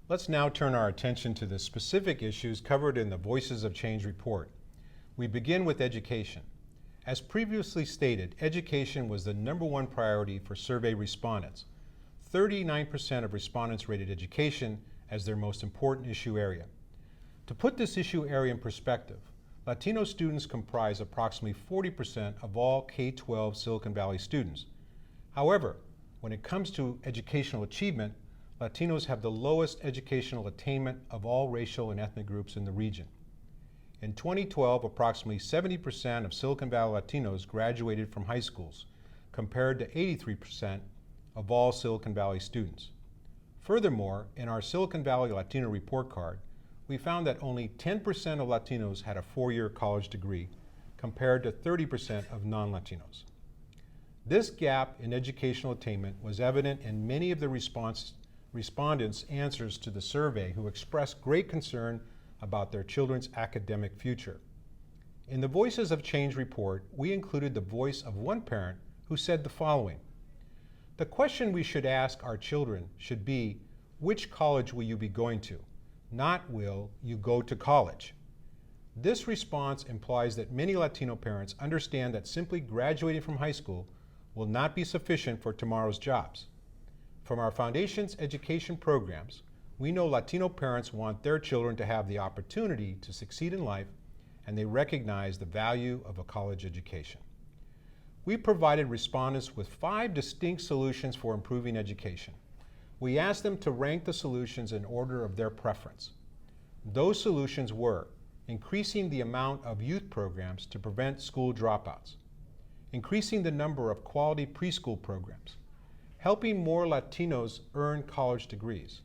Let's now turn our attention to the specific issues covered in the Voices of Change report. We begin with education. As previously stated, education was the #1 priority for survey respondents. 39% of respondents rated education as their most important issue area. To put this issue area in perspective, Latino students comprise approximately 40% of all K-12 Silicon Valley students. However, when it comes to educational achievement, Latinos have the lowest educational attainment of all racial and ethnic groups in the region. In 2012, approximately 70% of Silicon Valley Latinos graduated from high schools, compared to 83% of all Silicon Valley students. Furthermore, in our Silicon Valley Latino report card, we found that only 10% of Latinos had a 4-year college degree, compared to 30% of non-Latinos. This gap in educational attainment was evident in many of the respondents' answers to the survey, who expressed great concern about their children's academic future. In the Voices of Change report, we included the voice of one parent who said the following: "The question we should ask our children should be, which college will you be going to? Not will you go to college?" This response implies that many Latino parents understand that simply graduating from high school will not be sufficient for tomorrow's jobs. From our foundation's education programs, we know Latino parents want their children to have the opportunity to succeed in life, and they recognize the value of a college education. We provided respondents with 5 distinct solutions for improving education. We asked them to rank the solutions in order of their preference. Those solutions were increasing the amount of youth programs to prevent school dropouts, increasing the number of quality preschool programs, helping more Latinos earn college degrees,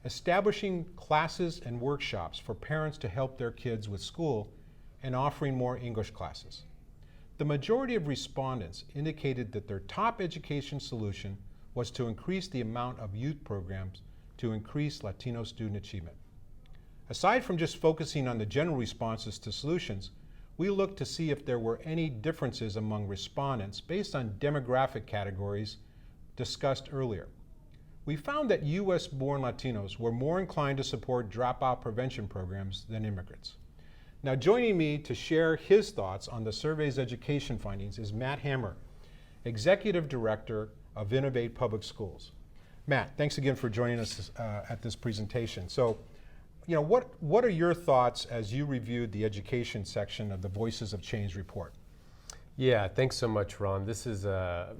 establishing classes and workshops for parents to help their kids with school, and offering more English classes. The majority of respondents indicated that their top education solution was to increase the amount of youth programs to increase Latino student achievement. Aside from just focusing on the general responses to solutions, we looked to see if there were any differences among respondents based on demographic categories discussed earlier. We found that U.S.-born Latinos were more inclined to support dropout prevention programs than immigrants. Now, joining me to share his thoughts on the survey's education findings is Matt Hammer, Executive Director of Innovate Public Schools. Matt, thanks again for joining us at this presentation. So, what are your thoughts as you reviewed the education section of the Voices of Change report? Yeah, thanks so much, Ron. This is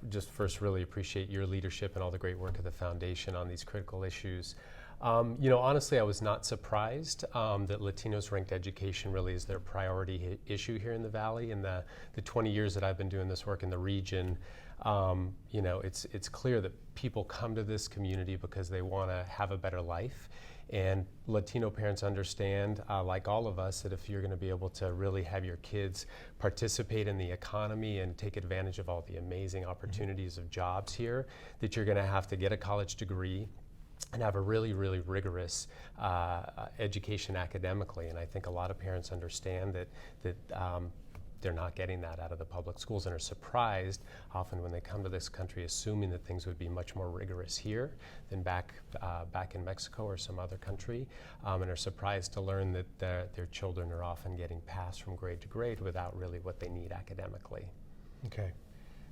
just first really appreciate your leadership and all the great work of the foundation on these critical issues. Honestly, I was not surprised that Latinos ranked education really as their priority issue here in the Valley. In the 20 years that I've been doing this work in the region, it's clear that people come to this community because they want to have a better life. And Latino parents understand, like all of us, that if you're going to be able to really have your kids participate in the economy and take advantage of all the amazing opportunities of jobs here, that you're going to have to get a college degree and have a really, really rigorous education academically. And I think a lot of parents understand that they're not getting that out of the public schools and are surprised often when they come to this country, assuming that things would be much more rigorous here than back in Mexico or some other country, and are surprised to learn that their children are often getting passed from grade to grade without really what they need academically. Okay.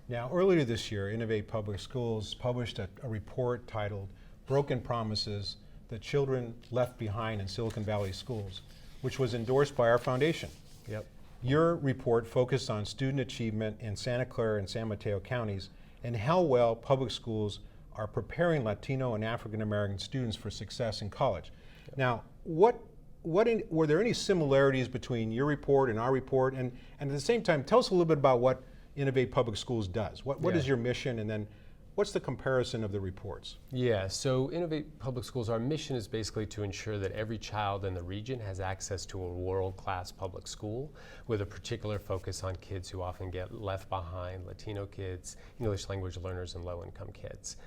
Now, earlier this year, Innovate Public Schools published a report titled "Broken Promises: The Children Left Behind in Silicon Valley Schools," which was endorsed by our foundation. Yep. Your report focused on student achievement in Santa Clara and San Mateo counties and how well public schools are preparing Latino and African American students for success in college. Yep. Now, were there any similarities between your report and our report? And at the same time, tell us a little bit about what Innovate Public Schools does. What is your mission, and then what's the comparison of the reports? Yeah, so Innovate Public Schools, our mission is basically to ensure that every child in the region has access to a world-class public school with a particular focus on kids who often get left behind, Latino kids, English language learners, and low-income kids.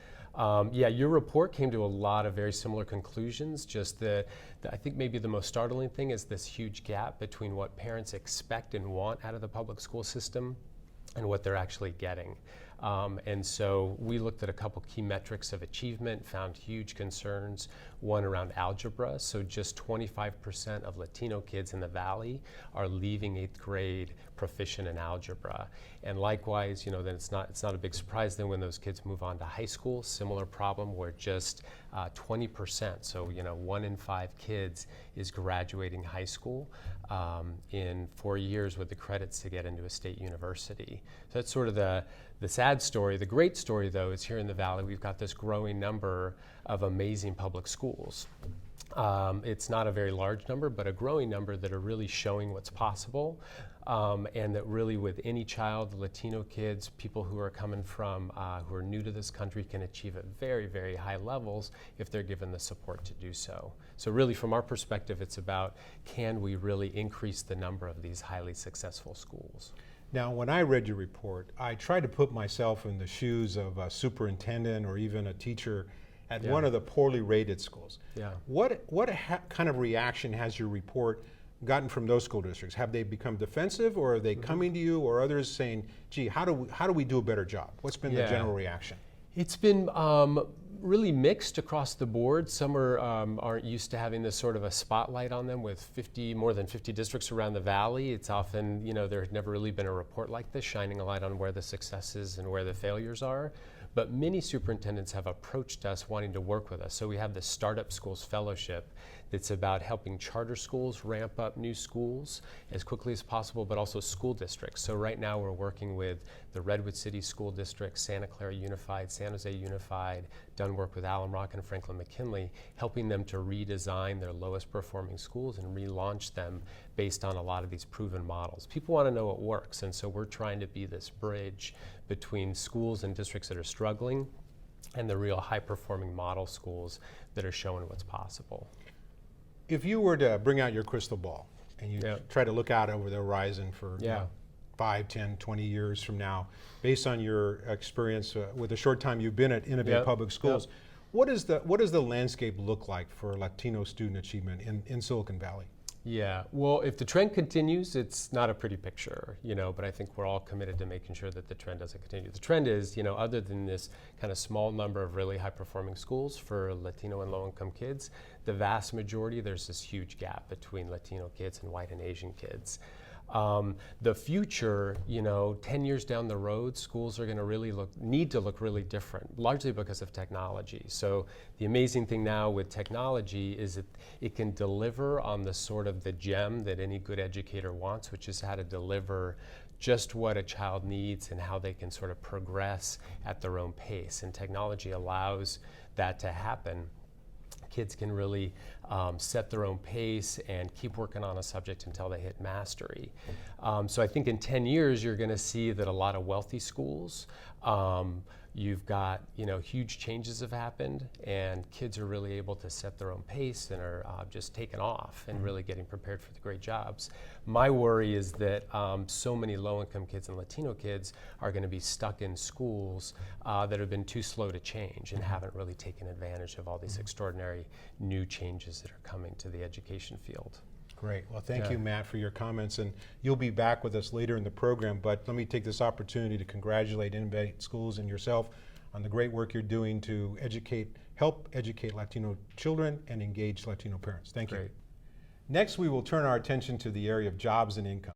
Your report came to a lot of very similar conclusions. Just I think maybe the most startling thing is this huge gap between what parents expect and want out of the public school system and what they're actually getting. And so we looked at a couple key metrics of achievement, found huge concerns, one around algebra. So just 25% of Latino kids in the Valley are leaving 8th grade proficient in algebra. And likewise, then it's not a big surprise then when those kids move on to high school, similar problem where just 20%, so 1 in 5 kids is graduating high school in 4 years with the credits to get into a state university. So that's sort of the sad story. The great story, though, is here in the Valley, we've got this growing number of amazing public schools. It's not a very large number, but a growing number that are really showing what's possible. And that really with any child, Latino kids, people who are coming from, who are new to this country can achieve at very, very high levels if they're given the support to do so. So really from our perspective, it's about can we really increase the number of these highly successful schools? Now, when I read your report, I tried to put myself in the shoes of a superintendent or even a teacher at one of the poorly rated schools. Yeah. What kind of reaction has your report gotten from those school districts? Have they become defensive, or are they coming to you, or others saying, gee, how do we do a better job? What's been the general reaction? It's been really mixed across the board. Some aren't used to having this sort of a spotlight on them with more than 50 districts around the Valley. It's often, there had never really been a report like this shining a light on where the successes and where the failures are. But many superintendents have approached us wanting to work with us. So we have the Startup Schools Fellowship that's about helping charter schools ramp up new schools as quickly as possible, but also school districts. So right now we're working with the Redwood City School District, Santa Clara Unified, San Jose Unified, done work with Allen Rock and Franklin McKinley, helping them to redesign their lowest performing schools and relaunch them based on a lot of these proven models. People want to know what works, and so we're trying to be this bridge between schools and districts that are struggling and the real high-performing model schools that are showing what's possible. If you were to bring out your crystal ball and you try to look out over the horizon for 5, 10, 20 years from now, based on your experience with the short time you've been at Innovate Public Schools, what does the landscape look like for Latino student achievement in Silicon Valley? Yeah, well, if the trend continues, it's not a pretty picture, but I think we're all committed to making sure that the trend doesn't continue. The trend is, other than this kind of small number of really high-performing schools for Latino and low-income kids, the vast majority, there's this huge gap between Latino kids and white and Asian kids. The future, 10 years down the road, schools are going to need to look really different, largely because of technology. So the amazing thing now with technology is that it can deliver on the sort of the gem that any good educator wants, which is how to deliver just what a child needs and how they can sort of progress at their own pace. And technology allows that to happen. Kids can really set their own pace and keep working on a subject until they hit mastery. So I think in 10 years, you're going to see that a lot of wealthy schools, you've got, huge changes have happened, and kids are really able to set their own pace and are just taking off and really getting prepared for the great jobs. My worry is that so many low-income kids and Latino kids are going to be stuck in schools that have been too slow to change and haven't really taken advantage of all these extraordinary new changes that are coming to the education field. Great. Well, thank you, Matt, for your comments. And you'll be back with us later in the program, but let me take this opportunity to congratulate Innovate Schools and yourself on the great work you're doing to help educate Latino children and engage Latino parents. Thank you. Next, we will turn our attention to the area of jobs and income.